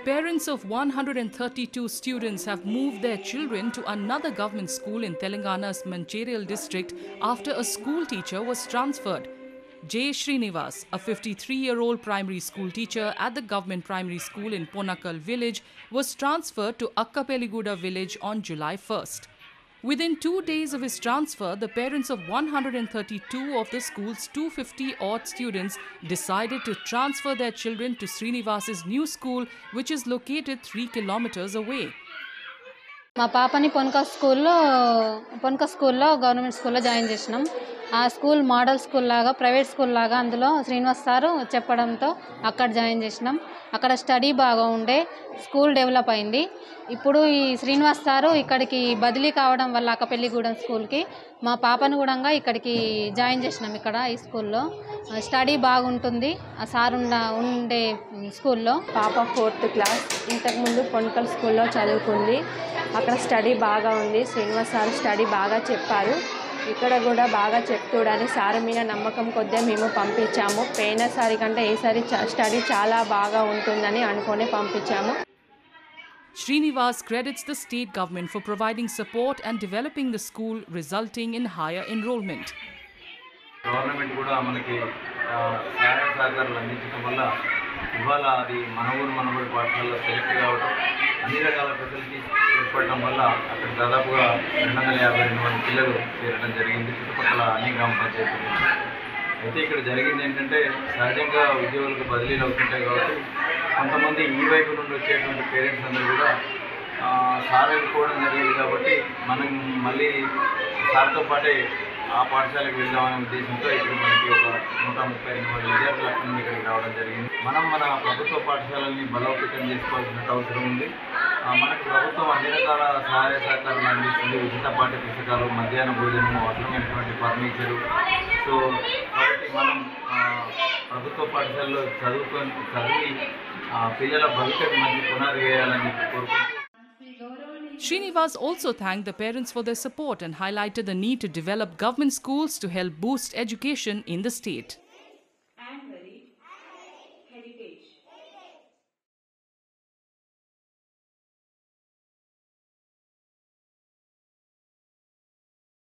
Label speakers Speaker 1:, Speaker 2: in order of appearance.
Speaker 1: parents of 132 students have moved their children to another government school in Telangana's Mancherial district after a school teacher was transferred. J. Srinivas, a 53-year-old primary school teacher at the government primary school in Ponakal village, was transferred to Akkapeliguda village on July 1st. Within 2 days of his transfer, the parents of 132 of the school's 250-odd students decided to transfer their children to Srinivas's new school, which is located 3 kilometers away.
Speaker 2: మా పాపని పొనక స్కూల్లో government స్కూల్లో join చేసినాం. ఆ school model school లాగా, private school లాగా, అందులో Srinivas sir చెప్పడంతో అక్కడ జాయిన్ చేసినాం. అక్కడ స్టడీ బాగా ఉండే, స్కూల్ డెవలప్ అయింది. ఇప్పుడు ఈ శ్రీనివాస్ సారు ఇక్కడికి బదిలీ కావడం వల్ల అక్కపెల్లిగూడెం స్కూల్కి మా పాపను కూడా ఇక్కడికి జాయిన్ చేసినాం. ఇక్కడ ఈ స్కూల్లో స్టడీ బాగుంటుంది. ఆ సార్ ఉండే స్కూల్లో.
Speaker 3: పాప 4th క్లాస్, ఇంతకుముందు పొనకల్ స్కూల్లో చదువుకుంది. అక్కడ స్టడీ బాగా ఉంది. శ్రీనివాస్ సార్ స్టడీ బాగా చెప్పారు. ఇక్కడ కూడా బాగా చెప్తాడని సార్ మీద నమ్మకం కొద్దీ మేము పంపించాము. పోయినసారి కంటే ఈసారి స్టడీ చాలా బాగా ఉంటుందని అనుకొని పంపించాము.
Speaker 1: Srinivas credits the state government for providing support and developing the school, resulting in higher enrollment.
Speaker 4: Government కూడా మనకి సహాయ సహకారాలు అందించడం వల్ల ఇవాళ అది మనబడి పాఠశాలలో సెలెక్ట్ కావడం, అన్ని రకాల ఫెసిలిటీస్ ఏర్పడటం వల్ల అక్కడ దాదాపుగా 252 మంది పిల్లలు చేరడం జరిగింది, చుట్టుపక్కల అన్ని గ్రామ పంచాయతీలు. అయితే ఇక్కడ జరిగింది ఏంటంటే, సహజంగా ఉద్యోగులకు బదిలీలు అవుతుంటాయి కాబట్టి కొంతమంది ఈ వైపు నుండి వచ్చేటువంటి పేరెంట్స్ అందరూ కూడా సార్ వెళ్ళిపోవడం జరిగింది. కాబట్టి మనం మళ్ళీ సార్తో పాటే ఆ పాఠశాలకు వెళ్దామనే ఉద్దేశంతో ఇక్కడ మనకి ఒక 132 మంది విద్యార్థులు అక్కడి నుండి ఇక్కడికి రావడం జరిగింది. మనం మన ప్రభుత్వ పాఠశాలల్ని బలోపేతం చేసుకోవాల్సిన అవసరం ఉంది. మనకు ప్రభుత్వం అన్ని రకాల సహాయ సహకారాలు అందిస్తుంది. ఉచిత పాఠ్య పుస్తకాలు, మధ్యాహ్న భోజనము, అవసరమైనటువంటి ఫర్నిచరు. సో కాబట్టి మనం ప్రభుత్వ పాఠశాలలో చదివి పిల్లల భవిష్యత్తు మంచి పునాది వేయాలని కోరుకుంటున్నాను.
Speaker 1: Srinivas also thanked the parents for their support and highlighted the need to develop government schools to help boost education in the state.
Speaker 5: And heritage.